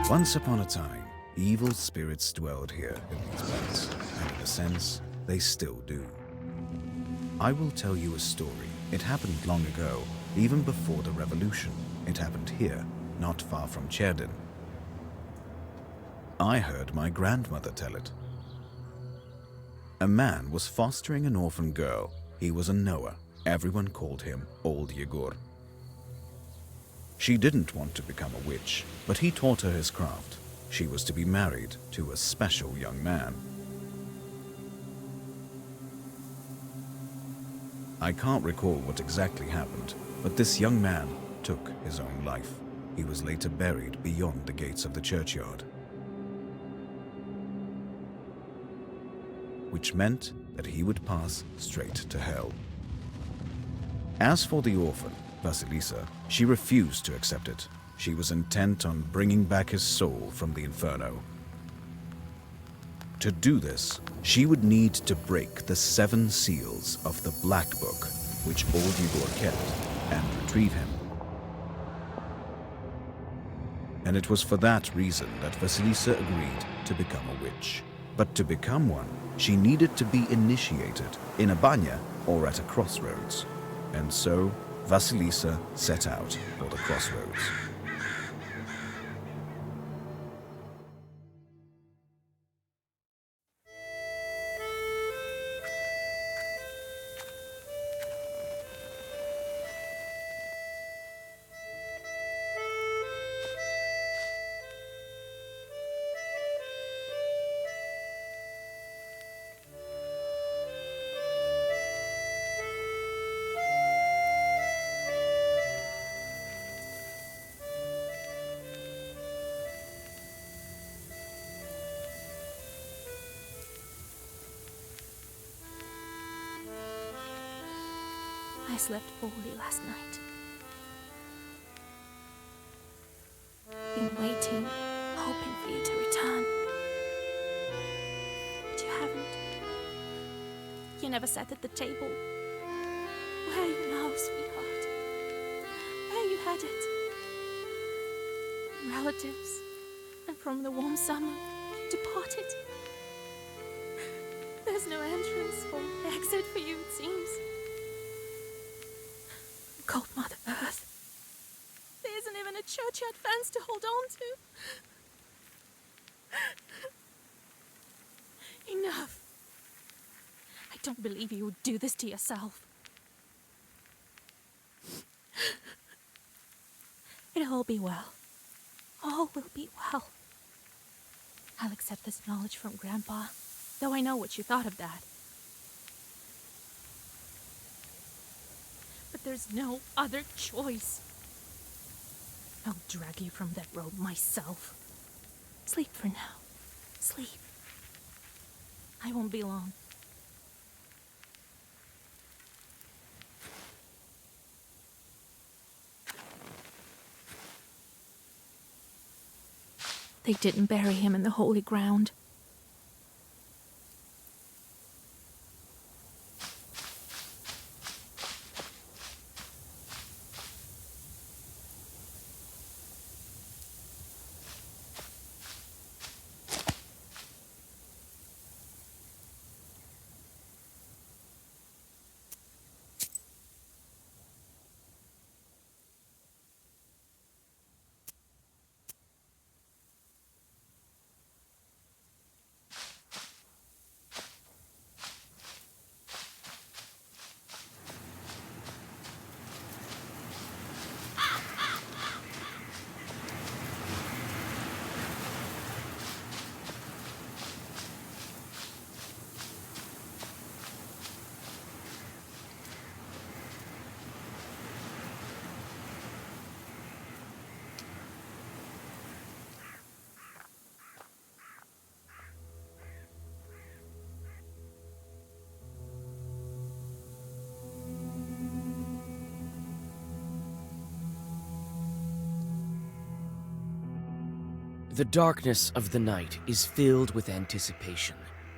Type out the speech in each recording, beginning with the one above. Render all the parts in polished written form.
Once upon a time, evil spirits dwelled here in these parts, and in a sense, they still do. I will tell you a story. It happened long ago, even before the revolution. It happened here, not far from Cherdin. I heard my grandmother tell it. A man was fostering an orphan girl. He was a Noah. Everyone called him Old Yegor. She didn't want to become a witch, but he taught her his craft. She was to be married to a special young man. I can't recall what exactly happened, but this young man took his own life. He was later buried beyond the gates of the churchyard, which meant that he would pass straight to hell. As for the orphan, Vasilisa, she refused to accept it. She was intent on bringing back his soul from the inferno. To do this, she would need to break the 7 seals of the Black Book, which Old Yegor kept, and retrieve him. And it was for that reason that Vasilisa agreed to become a witch. But to become one, she needed to be initiated in a banya or at a crossroads. And so, Vasilisa set out for the crossroads. I slept poorly last night. Been waiting, hoping for you to return. But you haven't. You never sat at the table. Where are you now, sweetheart? Where are you headed? Relatives, and from the warm summer, you departed. There's no entrance or exit for you, it seems. Cold Mother Earth. There isn't even a churchyard fence to hold on to. Enough. I don't believe you would do this to yourself. It'll all be well. All will be well. I'll accept this knowledge from Grandpa, though I know what you thought of that. But there's no other choice. I'll drag you from that road myself. Sleep for now. Sleep. I won't be long. They didn't bury him in the holy ground. The darkness of the night is filled with anticipation.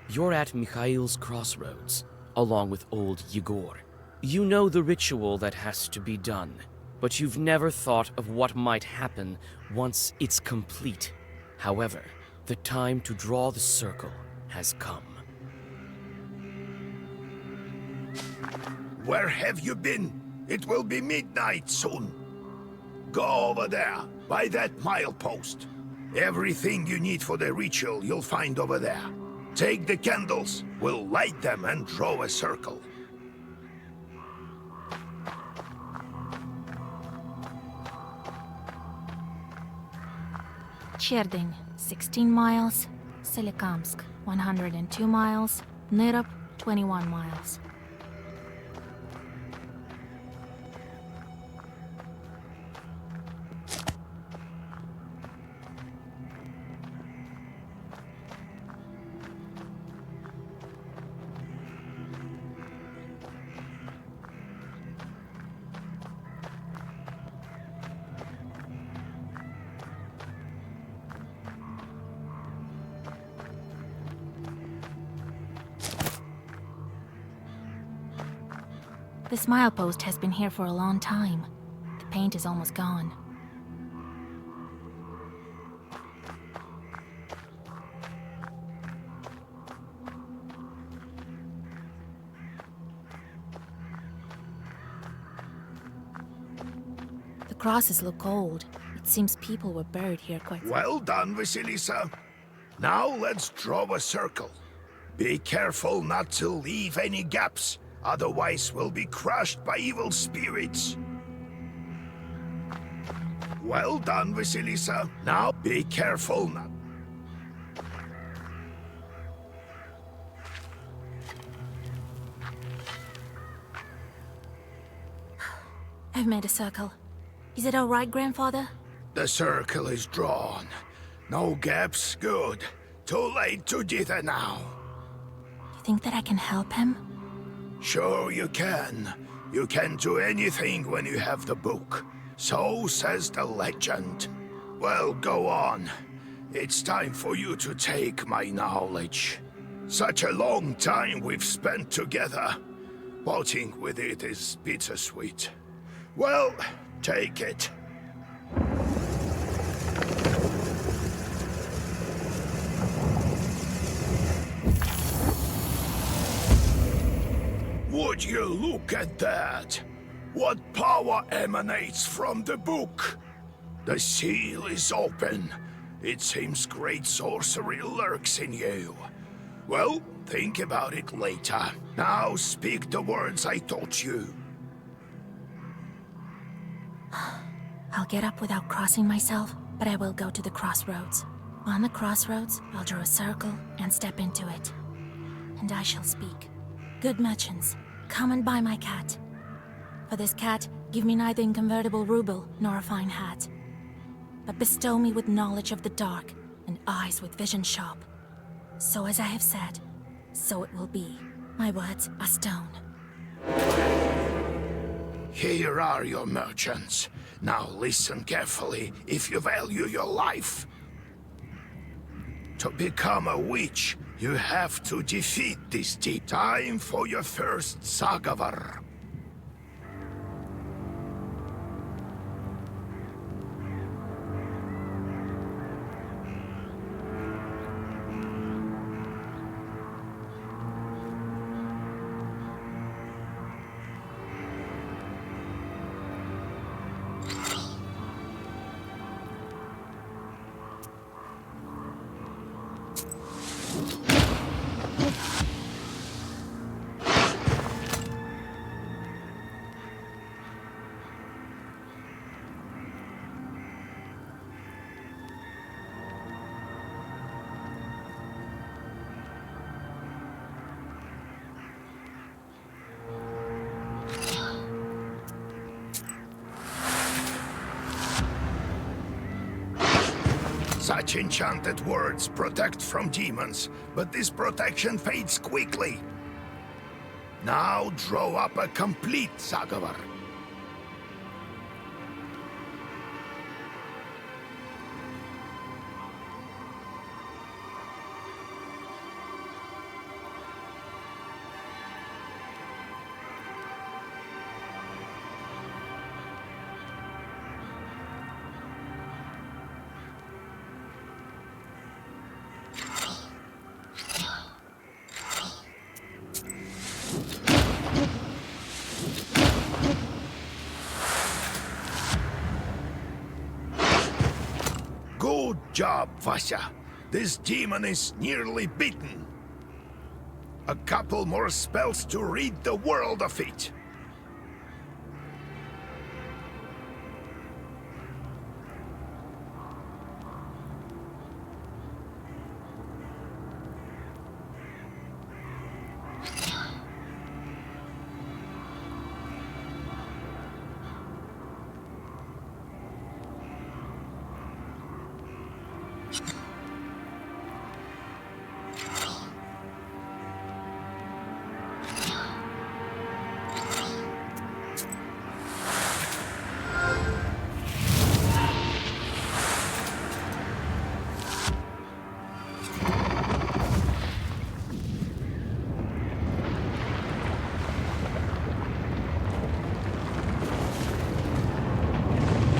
You're at Mikhail's crossroads, along with old Yegor. You know the ritual that has to be done, but you've never thought of what might happen once it's complete. However, the time to draw the circle has come. Where have you been? It will be midnight soon. Go over there, by that milepost. Everything you need for the ritual you'll find over there. Take the candles, we'll light them and draw a circle. Cherdyn, 16 miles. Solikamsk, 102 miles. Nyrop, 21 miles. This milepost has been here for a long time. The paint is almost gone. The crosses look old. It seems people were buried here quite... Well done, Vasilisa. Now let's draw a circle. Be careful not to leave any gaps. Otherwise, we'll be crushed by evil spirits. Well done, Vasilisa. Now be careful not... I've made a circle. Is it all right, Grandfather? The circle is drawn. No gaps, good. Too late to dither now. You think that I can help him? Sure you can. You can do anything when you have the book. So says the legend. Well, go on. It's time for you to take my knowledge. Such a long time we've spent together. Parting with it is bittersweet. Well, take it. Would you look at that? What power emanates from the book? The seal is open. It seems great sorcery lurks in you. Well, think about it later. Now speak the words I taught you. I'll get up without crossing myself, but I will go to the crossroads. On the crossroads, I'll draw a circle and step into it. And I shall speak. Good merchants, come and buy my cat. For this cat, give me neither inconvertible ruble nor a fine hat, but bestow me with knowledge of the dark and eyes with vision sharp. So as I have said, so it will be. My words are stone. Here are your merchants. Now listen carefully if you value your life. To become a witch, you have to defeat this deep. Time for your first Sagavar. Such enchanted words protect from demons, but this protection fades quickly. Now draw up a complete Sagavar. job, Vasya. This demon is nearly beaten. A couple more spells to rid the world of it.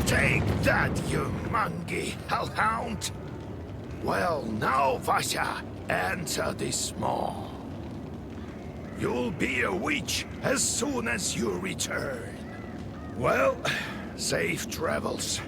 Take that, you monkey hellhound! Well, now, Vasya, enter this maw. You'll be a witch as soon as you return. Well, safe travels.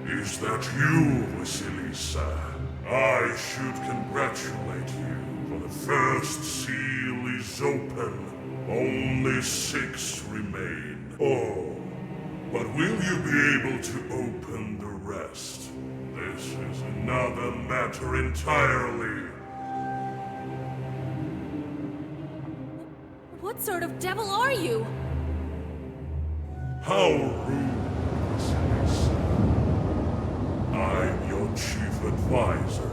Is that you, Vasilisa? I should congratulate you, for the first seal is open. Only 6 remain. Oh, but will you be able to open the rest? This is another matter entirely. What sort of devil are you? How rude, Vasilisa. I'm your chief advisor.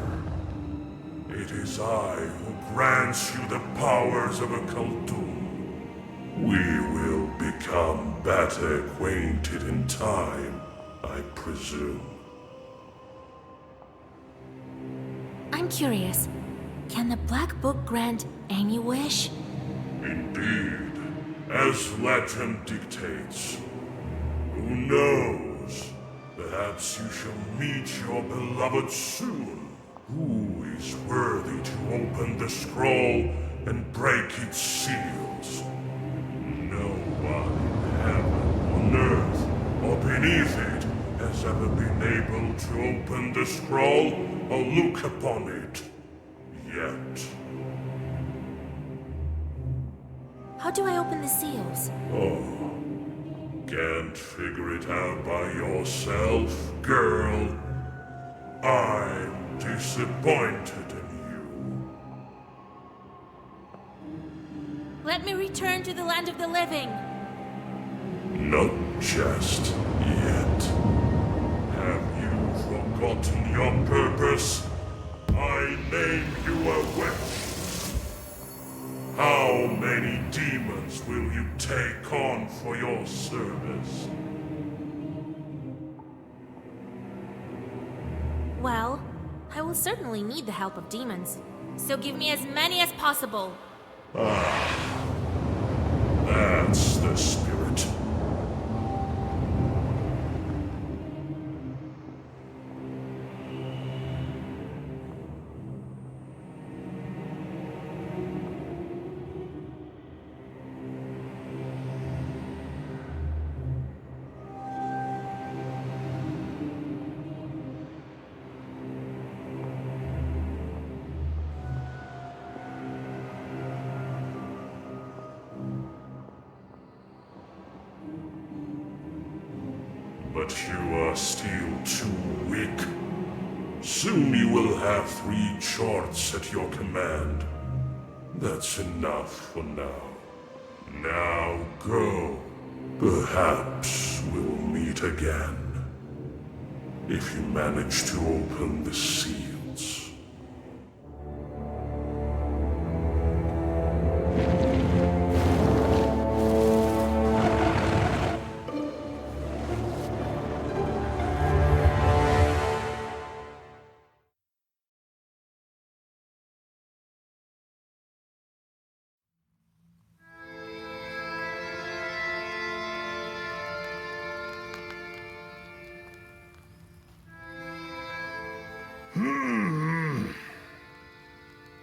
It is I who grants you the powers of a Khaldun. We will become better acquainted in time, I presume. I'm curious. Can the Black Book grant any wish? Indeed, as legend dictates. Who knows? Perhaps you shall meet your beloved soon. Who is worthy to open the scroll and break its seals? No one in heaven, on earth, or beneath it has ever been able to open the scroll or look upon it. Yet. How do I open the seals? Oh. Can't figure it out by yourself, girl. I'm disappointed in you. Let me return to the land of the living. Not just yet. Have you forgotten your purpose? I name you a witch. How many demons will you take on for your service? Well, I will certainly need the help of demons. So give me as many as possible. That's the spirit. But you are still too weak. Soon you will have 3 charts at your command. That's enough for now. Now go. Perhaps we'll meet again. If you manage to open the seals.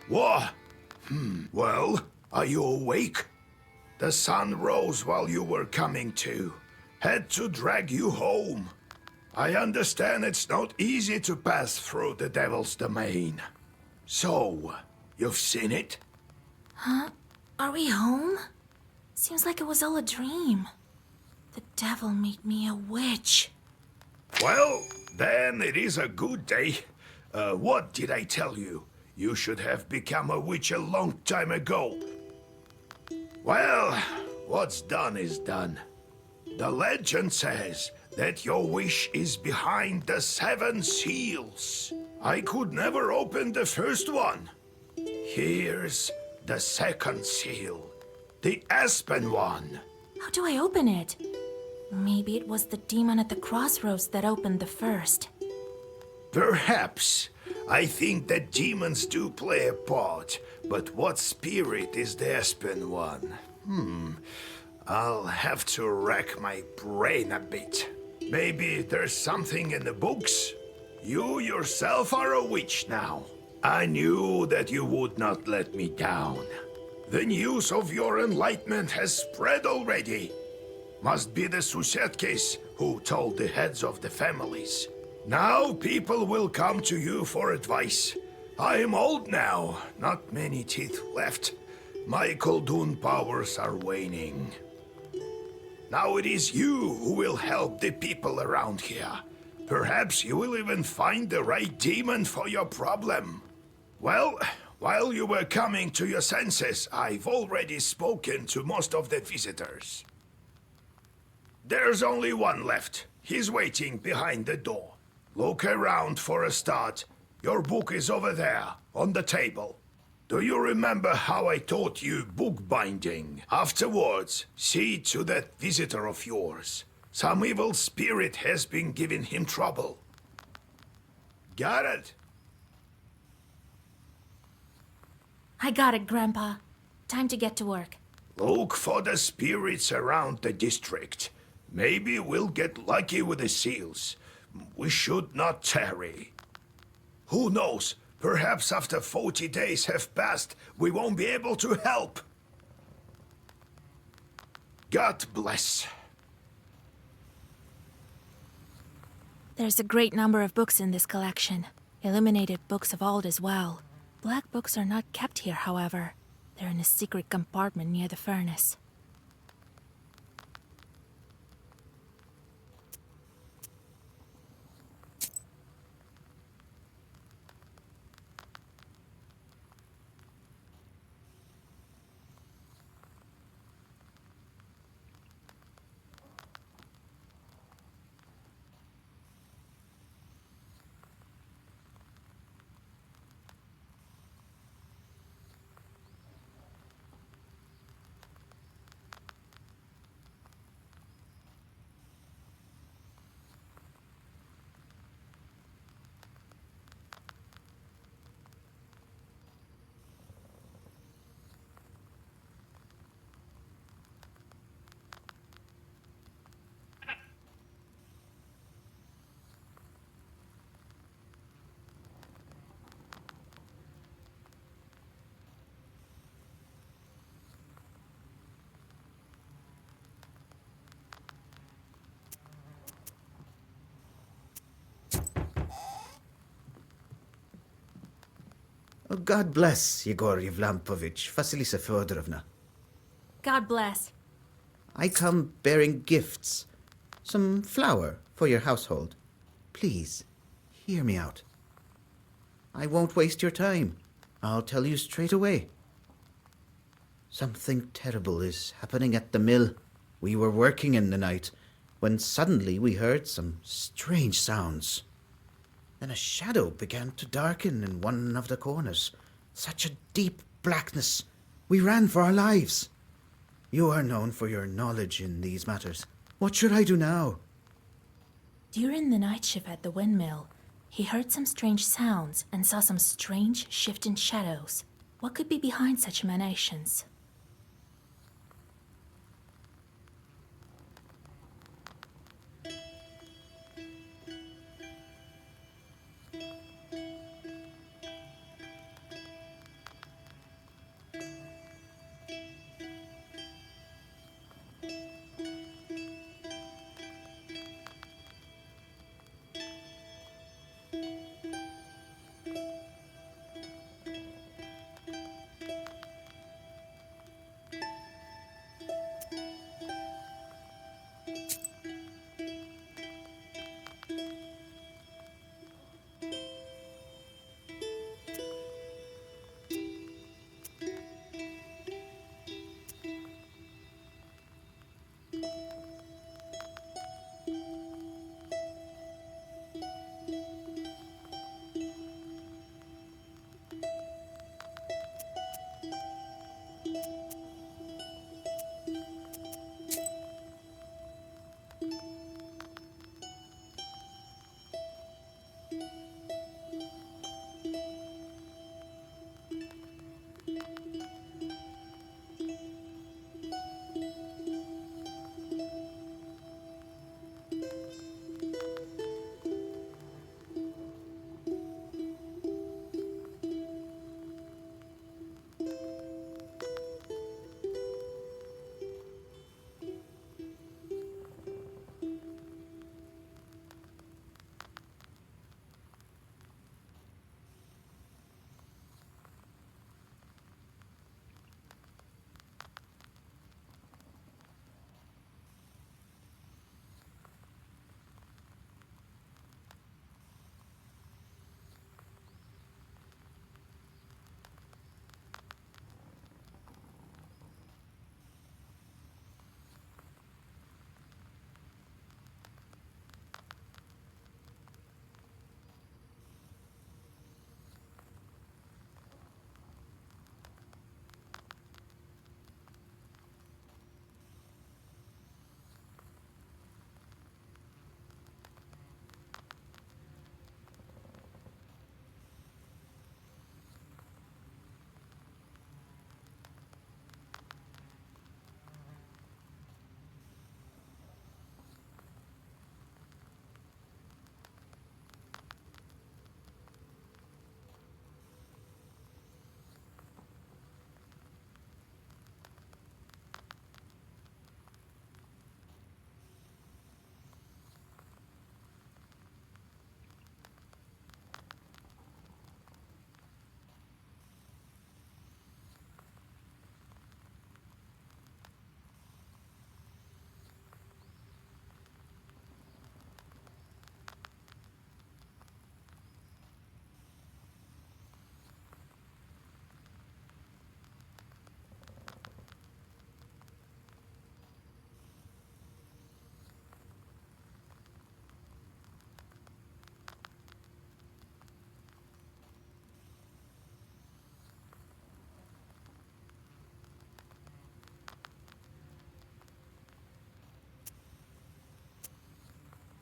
What? Well, are you awake? The sun rose while you were coming to. Had to drag you home. I understand it's not easy to pass through the devil's domain. So, you've seen it? Huh? Are we home? Seems like it was all a dream. The devil made me a witch. Well, then it is a good day. What did I tell you? You should have become a witch a long time ago. Well, what's done is done. The legend says that your wish is behind the 7 seals. I could never open the first one. Here's the second seal, the aspen one. How do I open it? Maybe it was the demon at the crossroads that opened the first. Perhaps. I think that demons do play a part, but what spirit is the aspen one? I'll have to rack my brain a bit. Maybe there's something in the books? You yourself are a witch now. I knew that you would not let me down. The news of your enlightenment has spread already. Must be the Susetkes who told the heads of the families. Now people will come to you for advice. I am old now, not many teeth left. My Koldun powers are waning. Now it is you who will help the people around here. Perhaps you will even find the right demon for your problem. Well, while you were coming to your senses, I've already spoken to most of the visitors. There's only one left. He's waiting behind the door. Look around for a start. Your book is over there, on the table. Do you remember how I taught you bookbinding? Afterwards, see to that visitor of yours. Some evil spirit has been giving him trouble. Got it? I got it, Grandpa. Time to get to work. Look for the spirits around the district. Maybe we'll get lucky with the seals. We should not tarry. Who knows? Perhaps after 40 days have passed, we won't be able to help. God bless. There's a great number of books in this collection. Illuminated books of old as well. Black books are not kept here, however. They're in a secret compartment near the furnace. Oh, God bless Yegor Yevlampovich, Vasilisa Fyodorovna. God bless. I come bearing gifts. Some flour for your household. Please, hear me out. I won't waste your time. I'll tell you straight away. Something terrible is happening at the mill. We were working in the night when suddenly we heard some strange sounds. Then a shadow began to darken in one of the corners. Such a deep blackness. We ran for our lives. You are known for your knowledge in these matters. What should I do now? During the night shift at the windmill, he heard some strange sounds and saw some strange shifting shadows. What could be behind such emanations?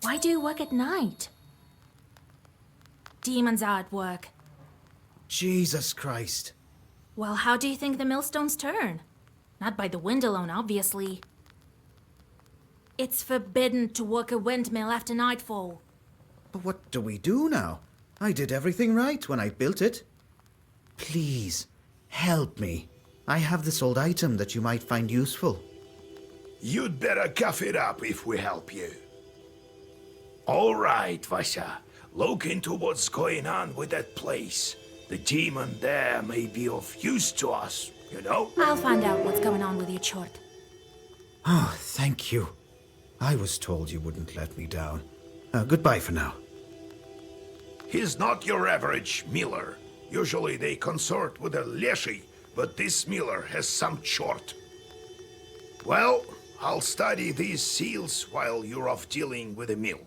Why do you work at night? Demons are at work. Jesus Christ. Well, how do you think the millstones turn? Not by the wind alone, obviously. It's forbidden to work a windmill after nightfall. But what do we do now? I did everything right when I built it. Please, help me. I have this old item that you might find useful. You'd better cough it up if we help you. All right, Vasya. Look into what's going on with that place. The demon there may be of use to us, you know? I'll find out what's going on with your chort. Oh, thank you. I was told you wouldn't let me down. Goodbye for now. He's not your average miller. Usually they consort with a leshy, but this miller has some chort. Well, I'll study these seals while you're off dealing with the mill.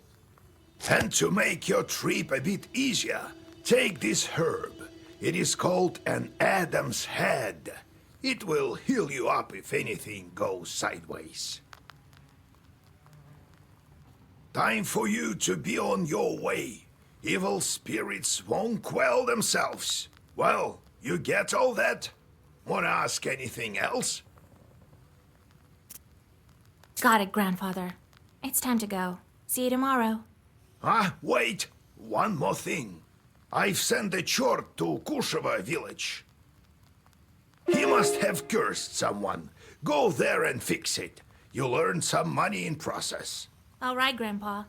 And to make your trip a bit easier, take this herb. It is called an Adam's head. It will heal you up if anything goes sideways. Time for you to be on your way. Evil spirits won't quell themselves. Well, you get all that? Wanna ask anything else? Got it, Grandfather. It's time to go. See you tomorrow. Ah, wait! One more thing. I've sent a chort to Kusheva village. He must have cursed someone. Go there and fix it. You'll earn some money in process. All right, Grandpa.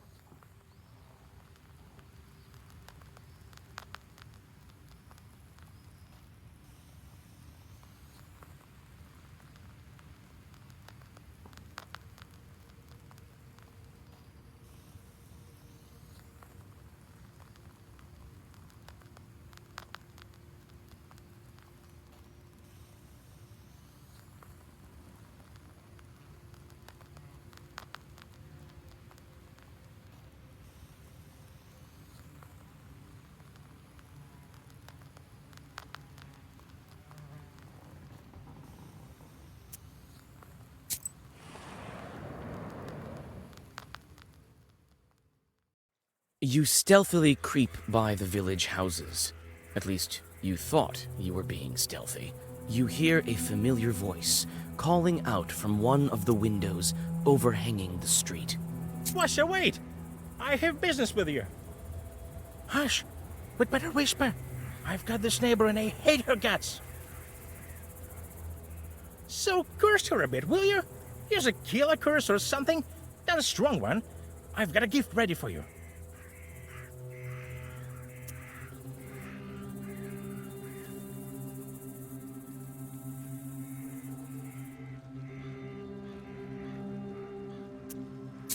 You stealthily creep by the village houses. At least, you thought you were being stealthy. You hear a familiar voice calling out from one of the windows overhanging the street. Washa, wait! I have business with you. Hush! We'd better whisper. I've got this neighbor and I hate her guts. So curse her a bit, will you? Use a killer curse or something. Not a strong one. I've got a gift ready for you.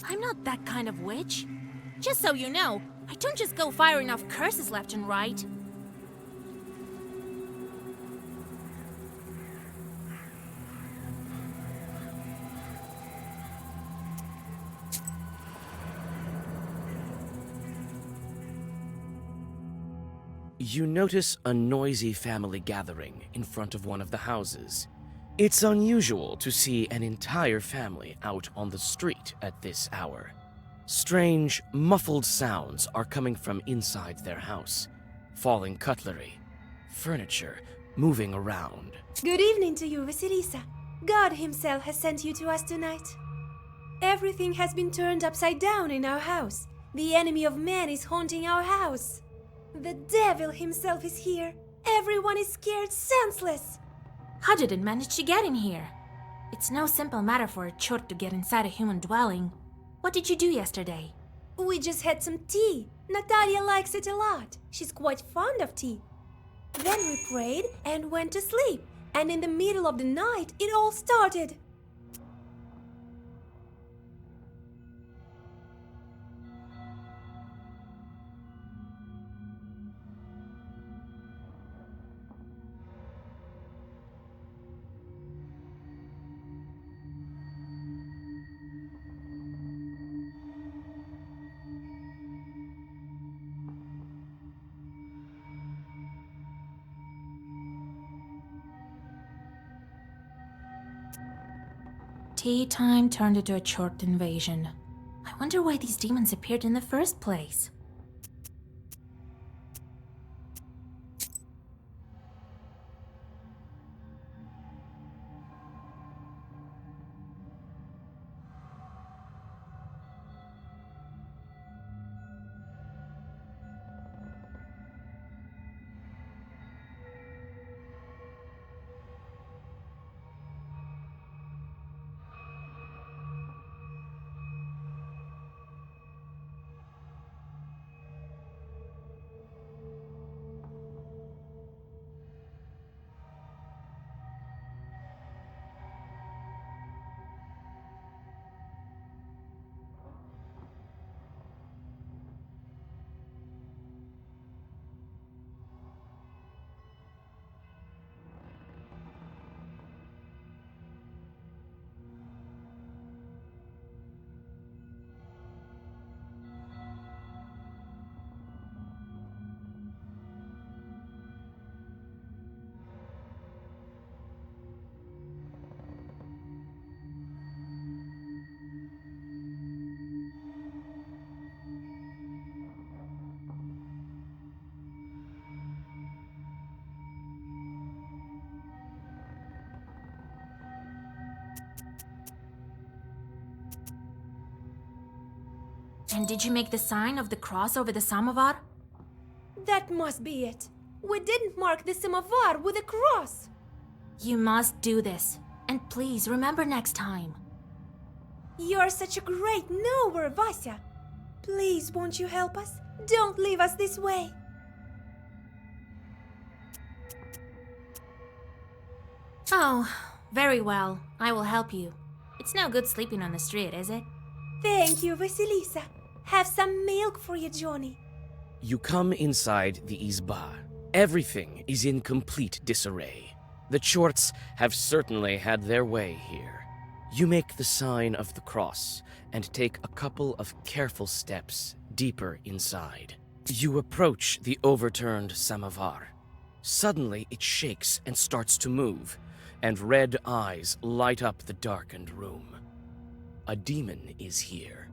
I'm not that kind of witch. Just so you know, I don't just go firing off curses left and right. You notice a noisy family gathering in front of one of the houses. It's unusual to see an entire family out on the street at this hour. Strange, muffled sounds are coming from inside their house. Falling cutlery, furniture moving around. Good evening to you, Vasilisa. God himself has sent you to us tonight. Everything has been turned upside down in our house. The enemy of man is haunting our house. The devil himself is here. Everyone is scared senseless. How did it manage to get in here? It's no simple matter for a chort to get inside a human dwelling. What did you do yesterday? We just had some tea. Natalia likes it a lot. She's quite fond of tea. Then we prayed and went to sleep. And in the middle of the night, it all started. Tea time turned into a chort invasion. I wonder why these demons appeared in the first place. And did you make the sign of the cross over the samovar? That must be it. We didn't mark the samovar with a cross. You must do this. And please remember next time. You're such a great knower, Vasya. Please, won't you help us? Don't leave us this way. Oh, very well. I will help you. It's no good sleeping on the street, is it? Thank you, Vasilisa. Have some milk for you, Johnny. You come inside the izba. Everything is in complete disarray. The Chorts have certainly had their way here. You make the sign of the cross and take a couple of careful steps deeper inside. You approach the overturned samovar. Suddenly it shakes and starts to move, and red eyes light up the darkened room. A demon is here.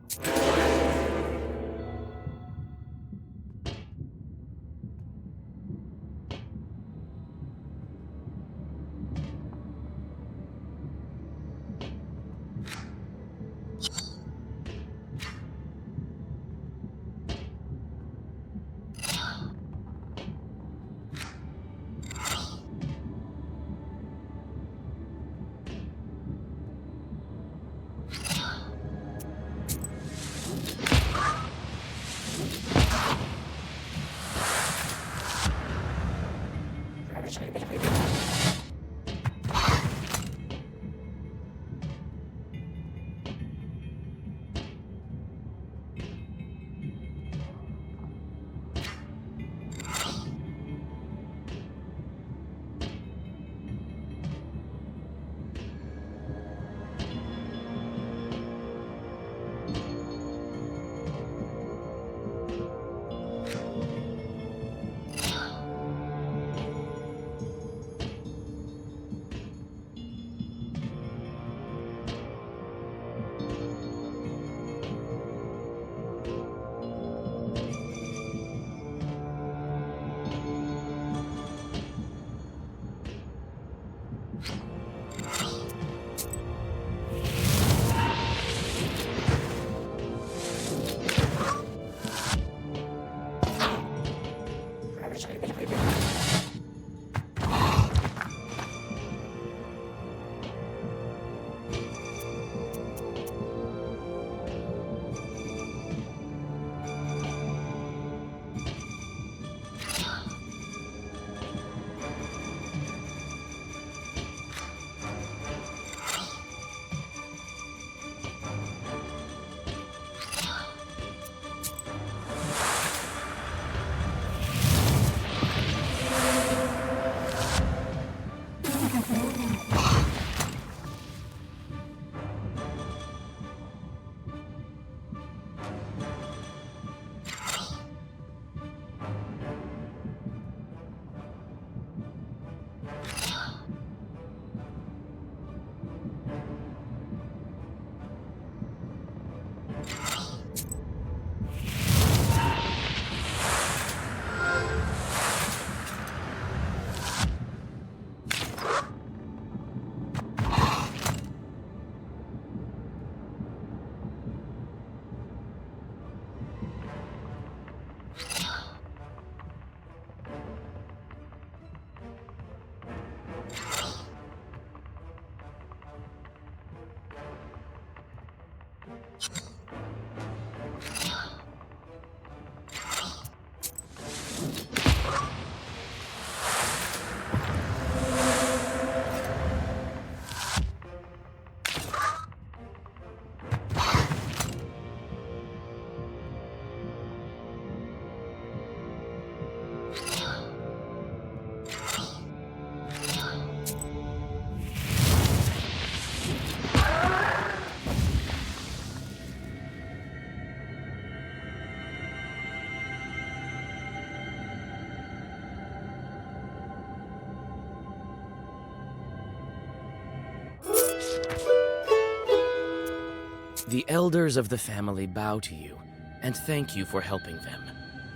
The elders of the family bow to you and thank you for helping them.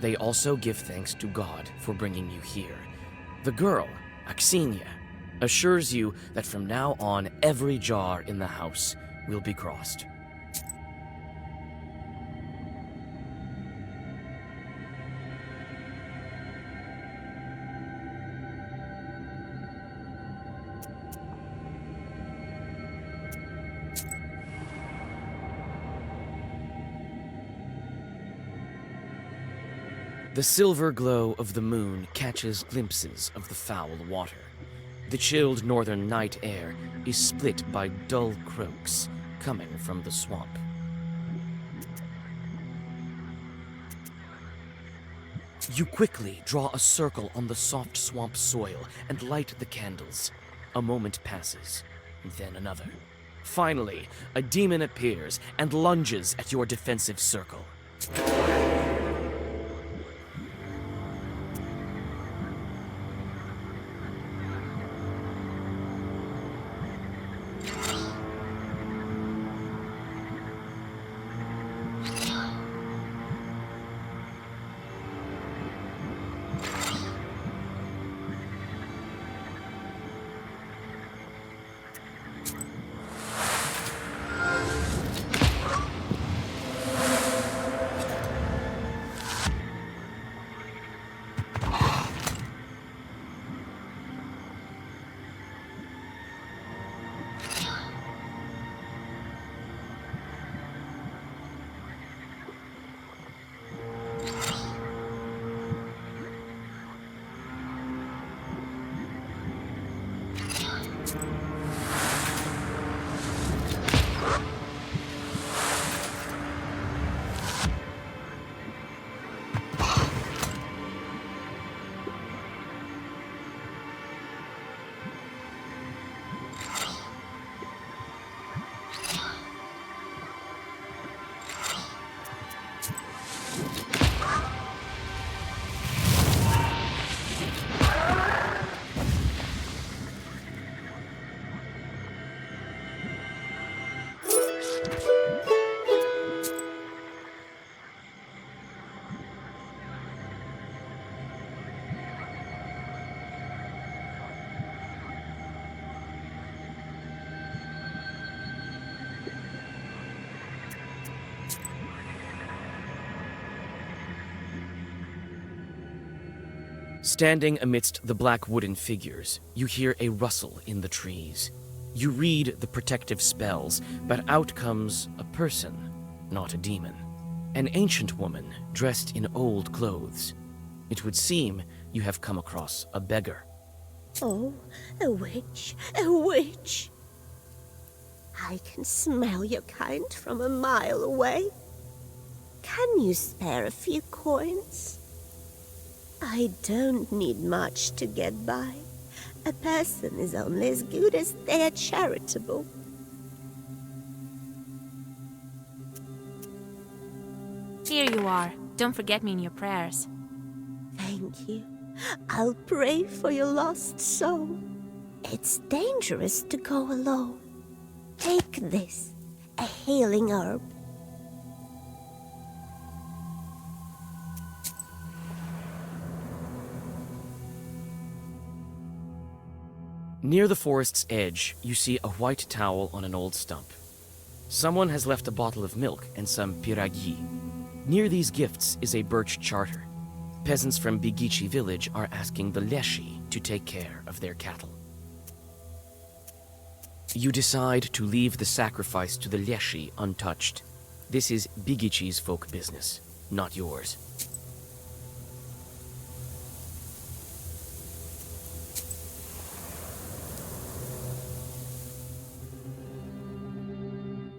They also give thanks to God for bringing you here. The girl, Axinia, assures you that from now on every jar in the house will be crossed. The silver glow of the moon catches glimpses of the foul water. The chilled northern night air is split by dull croaks coming from the swamp. You quickly draw a circle on the soft swamp soil and light the candles. A moment passes, then another. Finally, a demon appears and lunges at your defensive circle. Standing amidst the black wooden figures, you hear a rustle in the trees. You read the protective spells, but out comes a person, not a demon. An ancient woman dressed in old clothes. It would seem you have come across a beggar. Oh, a witch, a witch. I can smell your kind from a mile away. Can you spare a few coins? I don't need much to get by. A person is only as good as they are charitable. Here you are. Don't forget me in your prayers. Thank you. I'll pray for your lost soul. It's dangerous to go alone. Take this, a healing herb. Near the forest's edge, you see a white towel on an old stump. Someone has left a bottle of milk and some piragi. Near these gifts is a birch charter. Peasants from Bigici village are asking the Leshi to take care of their cattle. You decide to leave the sacrifice to the Leshi untouched. This is Bigici's folk business, not yours.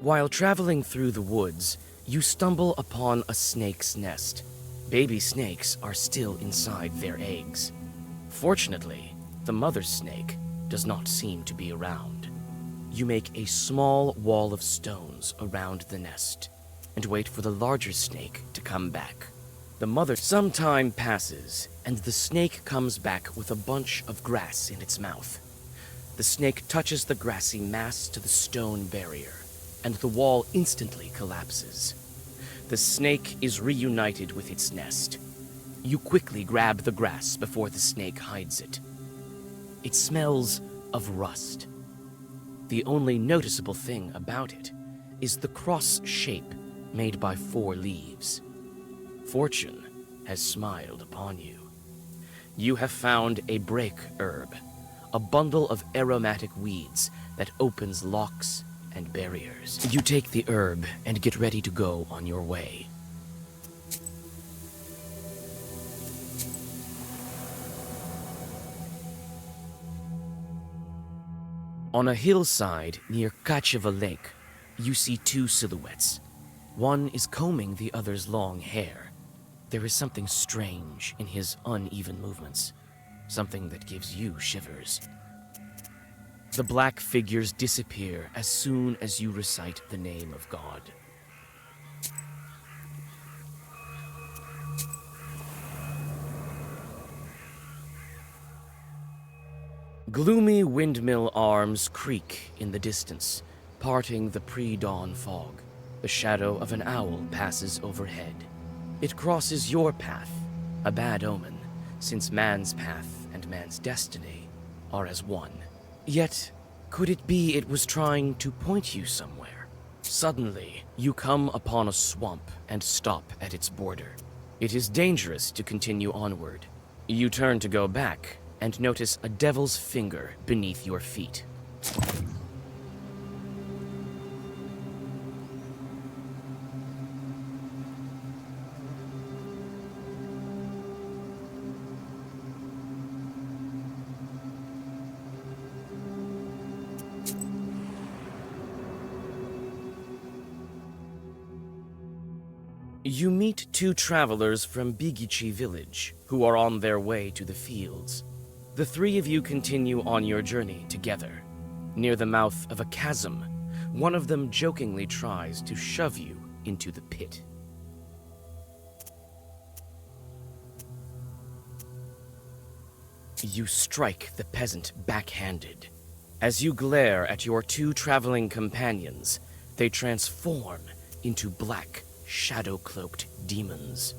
While traveling through the woods, you stumble upon a snake's nest. Baby snakes are still inside their eggs. Fortunately, the mother snake does not seem to be around. You make a small wall of stones around the nest and wait for the larger snake to come back. Some time passes, and the snake comes back with a bunch of grass in its mouth. the snake touches the grassy mass to the stone barrier, and the wall instantly collapses. The snake is reunited with its nest. You quickly grab the grass before the snake hides it. It smells of rust. The only noticeable thing about it is the cross shape made by 4 leaves. Fortune has smiled upon you. You have found a break herb, a bundle of aromatic weeds that opens locks and barriers. You take the herb and get ready to go on your way. On a hillside near Kacheva Lake, you see 2 silhouettes. One is combing the other's long hair. There is something strange in his uneven movements, something that gives you shivers. The black figures disappear as soon as you recite the name of God. Gloomy windmill arms creak in the distance, parting the pre-dawn fog. The shadow of an owl passes overhead. It crosses your path, a bad omen, since man's path and man's destiny are as one. Yet, could it be it was trying to point you somewhere? Suddenly, you come upon a swamp and stop at its border. It is dangerous to continue onward. You turn to go back and notice a devil's finger beneath your feet. You meet 2 travelers from Bigichi village who are on their way to the fields. The 3 of you continue on your journey together. Near the mouth of a chasm, one of them jokingly tries to shove you into the pit. You strike the peasant backhanded. As you glare at your 2 traveling companions, they transform into black, shadow-cloaked demons.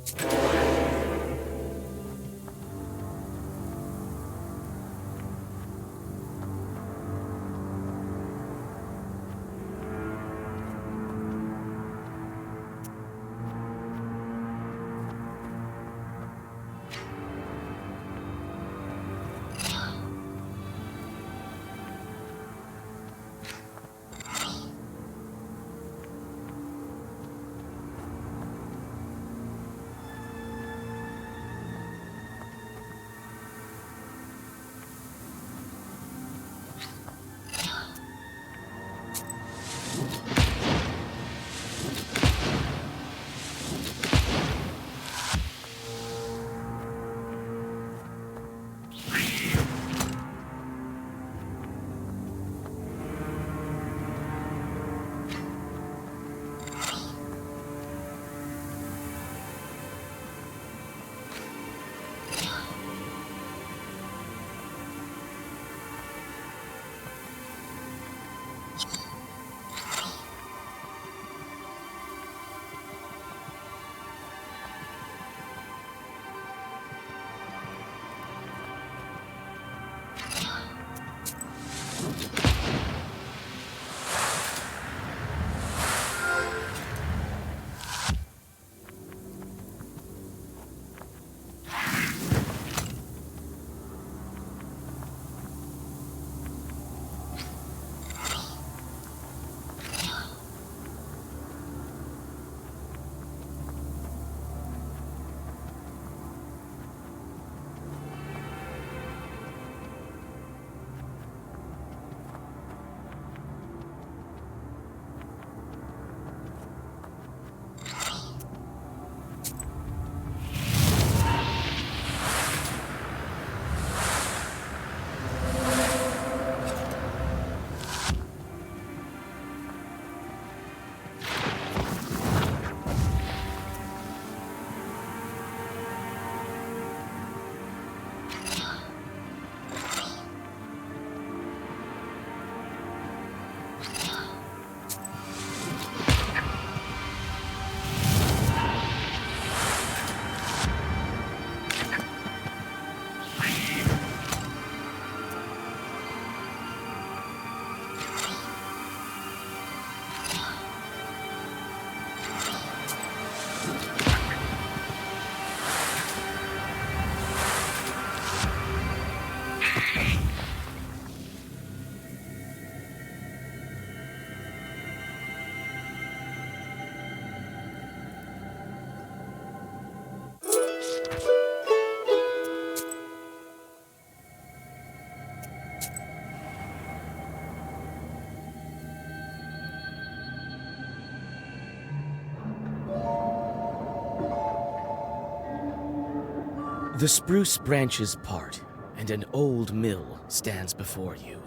The spruce branches part, and an old mill stands before you.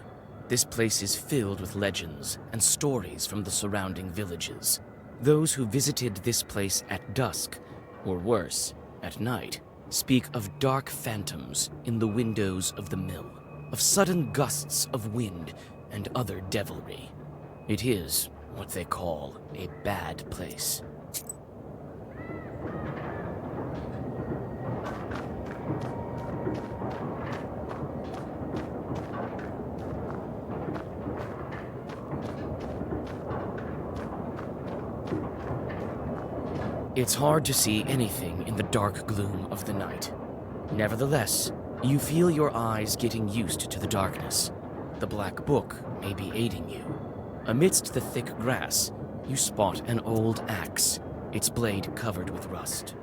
This place is filled with legends and stories from the surrounding villages. Those who visited this place at dusk, or worse, at night, speak of dark phantoms in the windows of the mill, of sudden gusts of wind and other devilry. It is what they call a bad place. It's hard to see anything in the dark gloom of the night. Nevertheless, you feel your eyes getting used to the darkness. The black book may be aiding you. Amidst the thick grass, you spot an old axe, its blade covered with rust.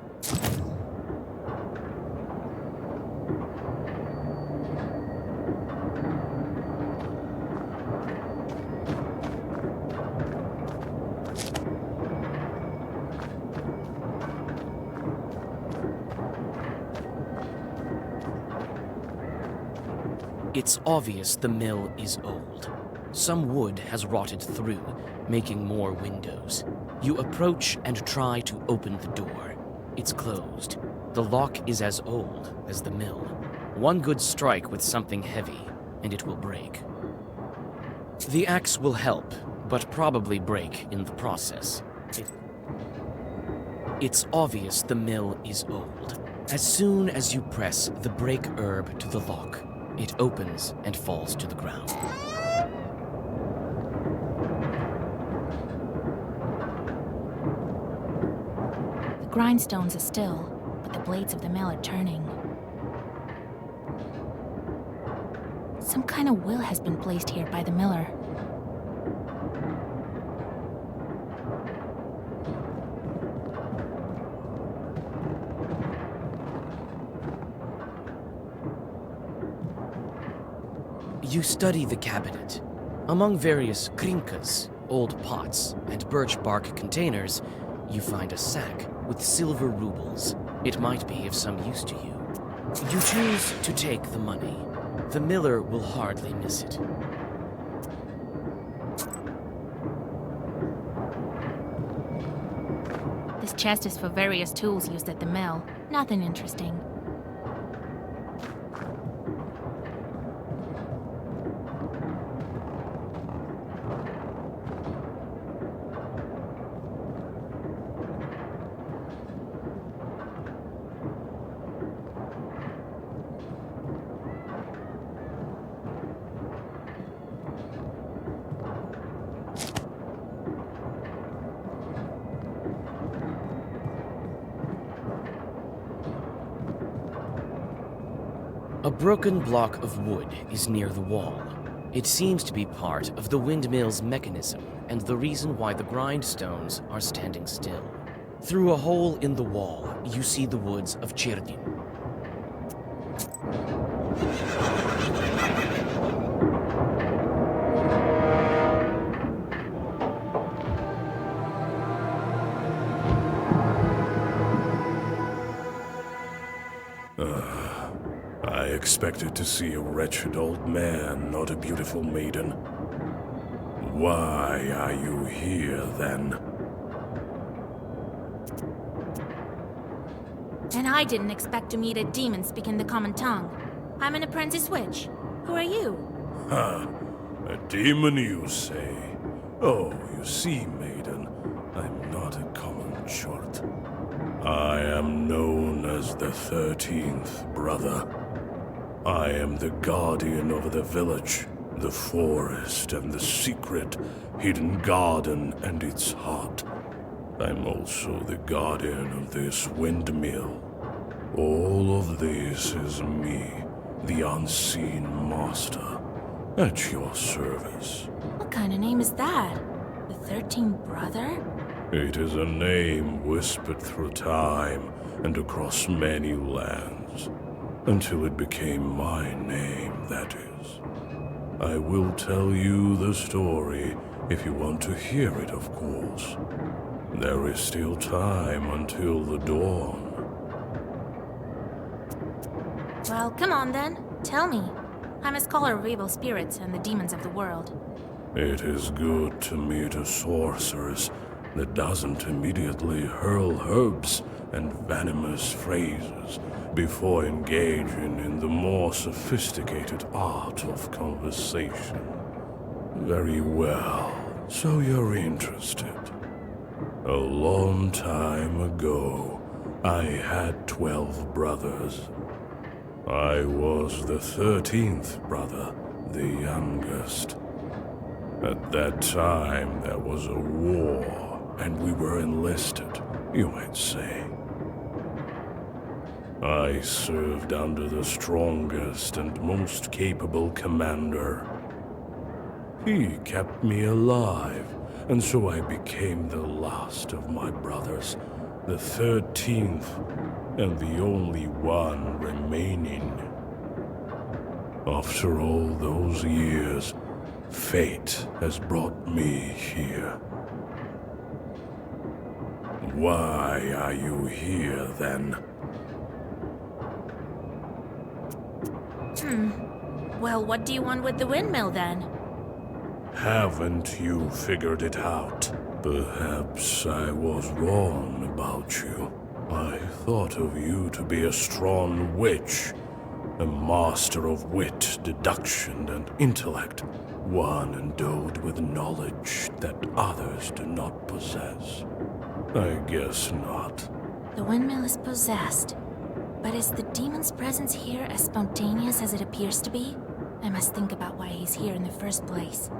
It's obvious the mill is old. Some wood has rotted through, making more windows. You approach and try to open the door. It's closed. The lock is as old as the mill. One good strike with something heavy, and it will break. The axe will help, but probably break in the process. It's obvious the mill is old. As soon as you press the break herb to the lock, it opens and falls to the ground. The grindstones are still, but the blades of the mill are turning. Some kind of will has been placed here by the miller. You study the cabinet. Among various krinkas, old pots, and birch bark containers, you find a sack with silver rubles. It might be of some use to you. You choose to take the money. The miller will hardly miss it. This chest is for various tools used at the mill. Nothing interesting. A broken block of wood is near the wall. It seems to be part of the windmill's mechanism and the reason why the grindstones are standing still. Through a hole in the wall, you see the woods of Cherdin. I expected to see a wretched old man, not a beautiful maiden. Why are you here, then? And I didn't expect to meet a demon speaking the common tongue. I'm an apprentice witch. Who are you? Ha! A demon, you say? Oh, you see, maiden, I'm not a common short. I am known as the 13th Brother. I am the guardian of the village, the forest, and the secret hidden garden and its heart. I'm also the guardian of this windmill. All of this is me, the unseen master, at your service. What kind of name is that? The 13th Brother? It is a name whispered through time and across many lands, until it became my name, that is. I will tell you the story if you want to hear it, of course. There is still time until the dawn. Well, come on then. Tell me. I'm a scholar of evil spirits and the demons of the world. It is good to meet a sorceress that doesn't immediately hurl herbs and venomous phrases before engaging in the more sophisticated art of conversation. Very well, so you're interested. A long time ago, I had 12 brothers. I was the 13th brother, the youngest. At that time, there was a war, and we were enlisted, you might say. I served under the strongest and most capable commander. He kept me alive, and so I became the last of my brothers, the 13th, and the only one remaining. After all those years, fate has brought me here. Why are you here, then? Well, what do you want with the windmill then? Haven't you figured it out? Perhaps I was wrong about you. I thought of you to be a strong witch, a master of wit, deduction, and intellect, one endowed with knowledge that others do not possess. I guess not. The windmill is possessed. But is the demon's presence here as spontaneous as it appears to be? I must think about why he's here in the first place.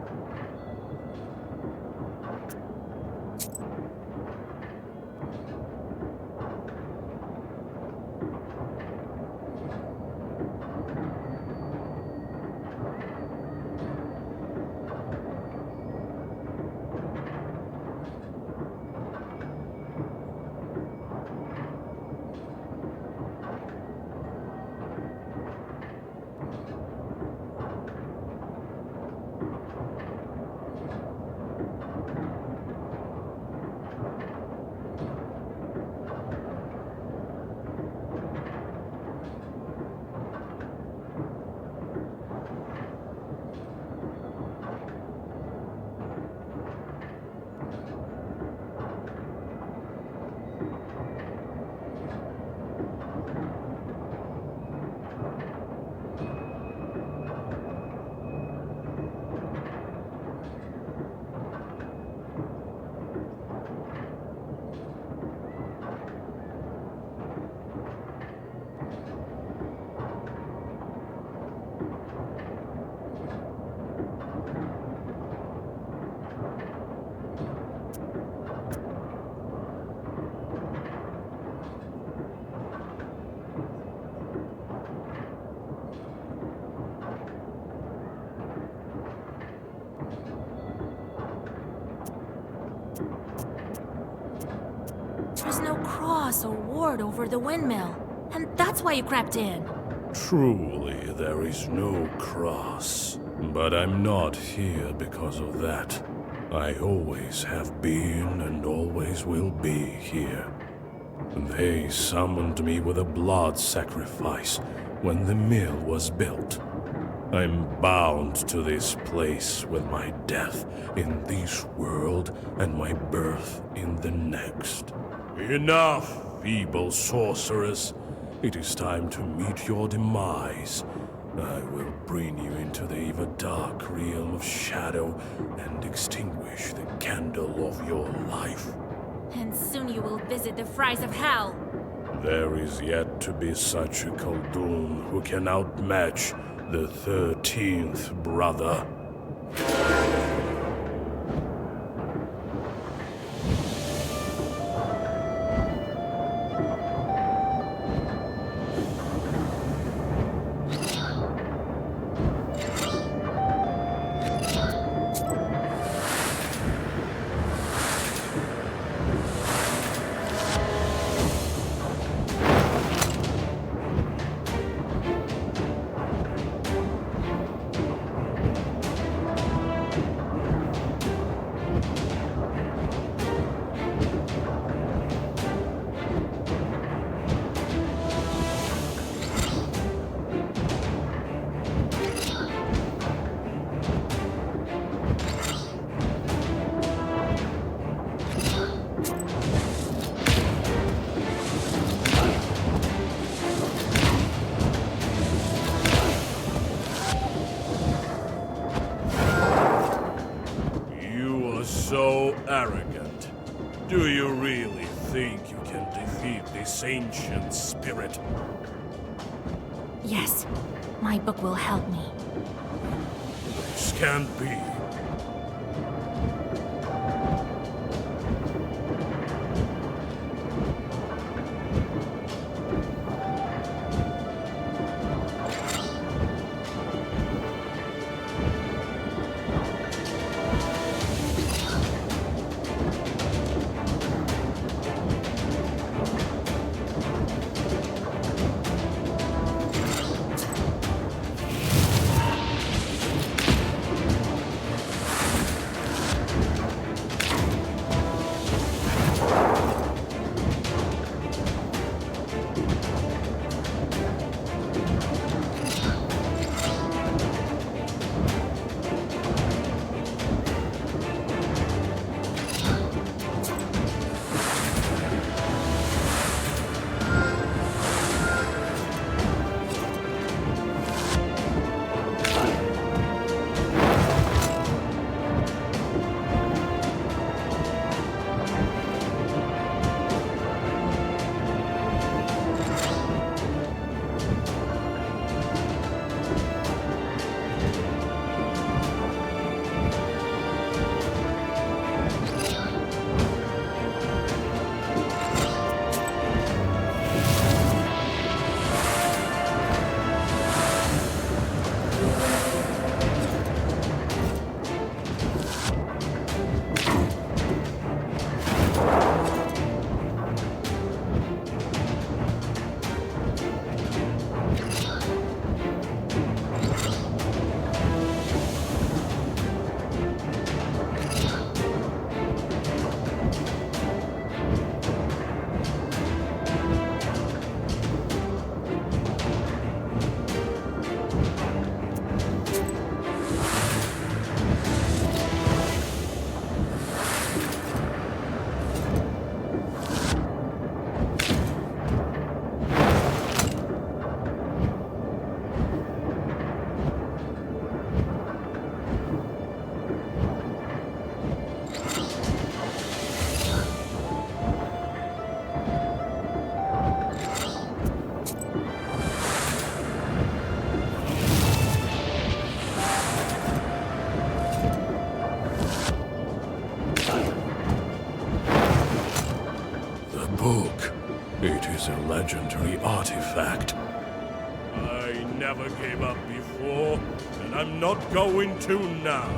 There's no cross or ward over the windmill, and that's why you crept in. Truly, there is no cross. But I'm not here because of that. I always have been and always will be here. They summoned me with a blood sacrifice when the mill was built. I'm bound to this place with my death in this world and my birth in the next. Enough, feeble sorceress. It is time to meet your demise. I will bring you into the ever dark realm of shadow and extinguish the candle of your life. And soon you will visit the fries of hell. There is yet to be such a Khaldun who can outmatch the 13th brother. this ancient spirit? Yes, my book will help me. This can't be. It is a legendary artifact. I never gave up before, and I'm not going to now.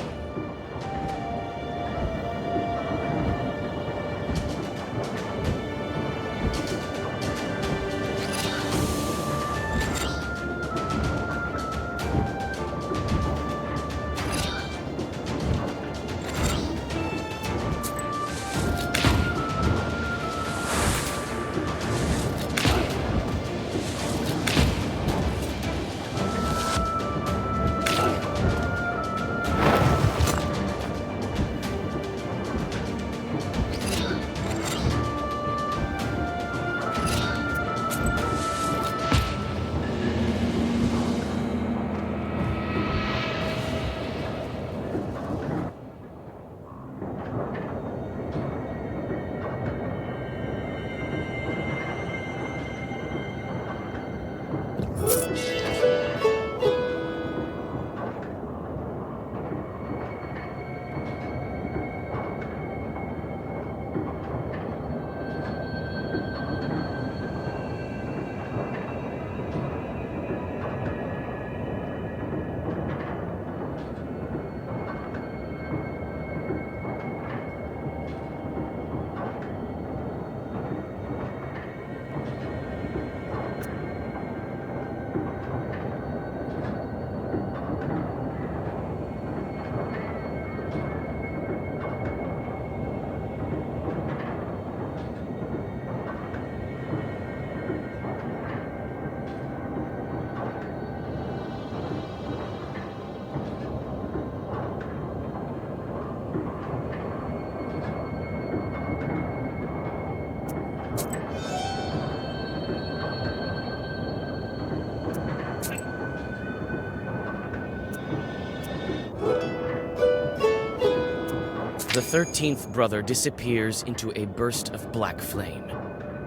The 13th brother disappears into a burst of black flame.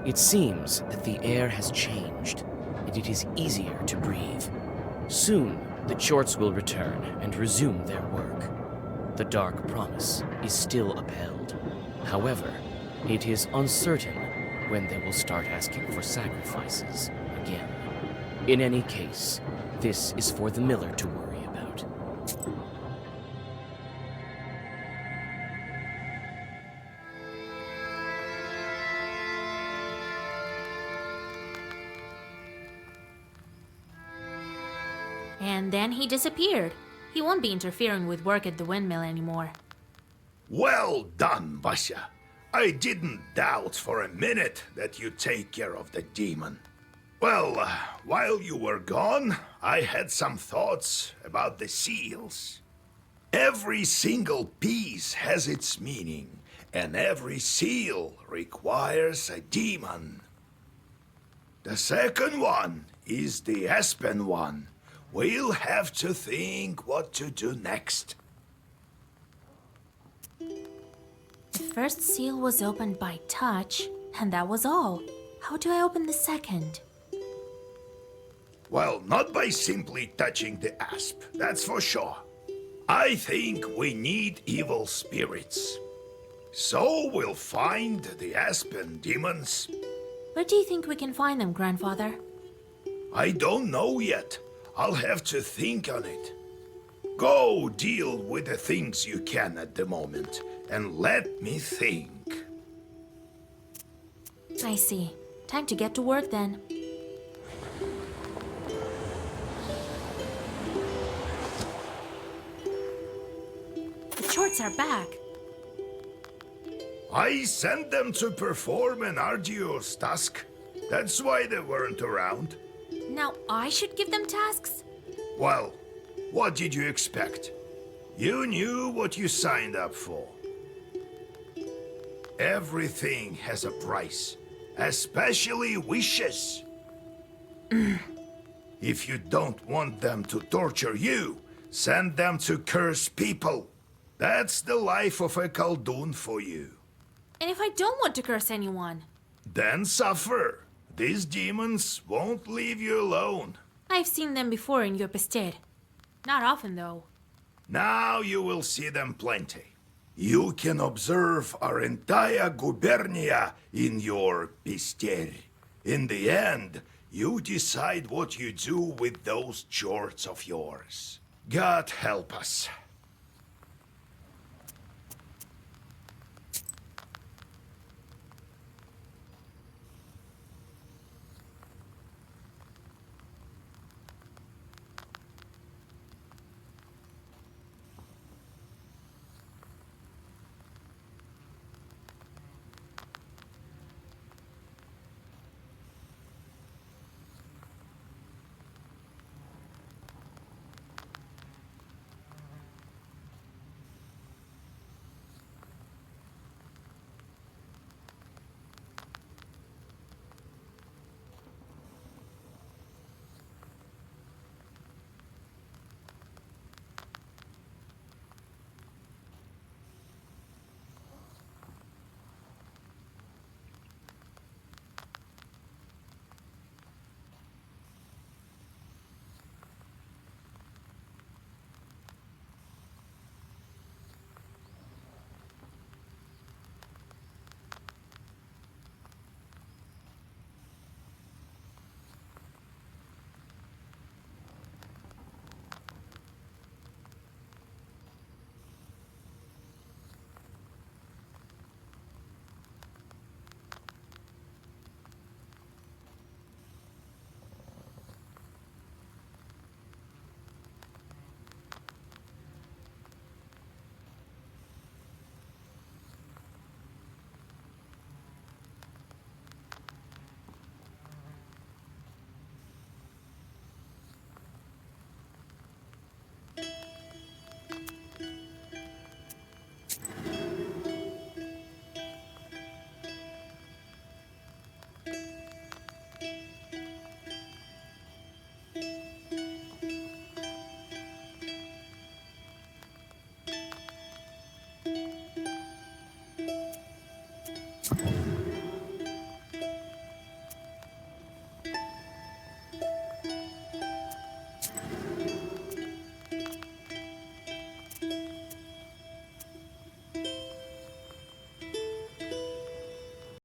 It seems that the air has changed, and it is easier to breathe. Soon, the Chorts will return and resume their work. The dark promise is still upheld. However, it is uncertain when they will start asking for sacrifices again. In any case, this is for the miller to worry about. And then he disappeared. He won't be interfering with work at the windmill anymore. Well done, Vasya. I didn't doubt for a minute that you'd take care of the demon. Well, while you were gone, I had some thoughts about the seals. Every single piece has its meaning, and every seal requires a demon. The second one is the aspen one. We'll have to think what to do next. The first seal was opened by touch, and that was all. How do I open the second? Well, not by simply touching the asp, that's for sure. I think we need evil spirits. So we'll find the aspen demons. Where do you think we can find them, Grandfather? I don't know yet. I'll have to think on it. Go deal with the things you can at the moment, and let me think. I see. Time to get to work then. The Chorts are back. I sent them to perform an arduous task. That's why they weren't around. Now I should give them tasks? Well, what did you expect? You knew what you signed up for. Everything has a price, especially wishes. If you don't want them to torture you, send them to curse people. That's the life of a Khaldun for you. And if I don't want to curse anyone? Then suffer. These demons won't leave you alone. I've seen them before in your Pester. Not often, though. Now you will see them plenty. You can observe our entire gubernia in your Pester. In the end, you decide what you do with those Chorts of yours. God help us.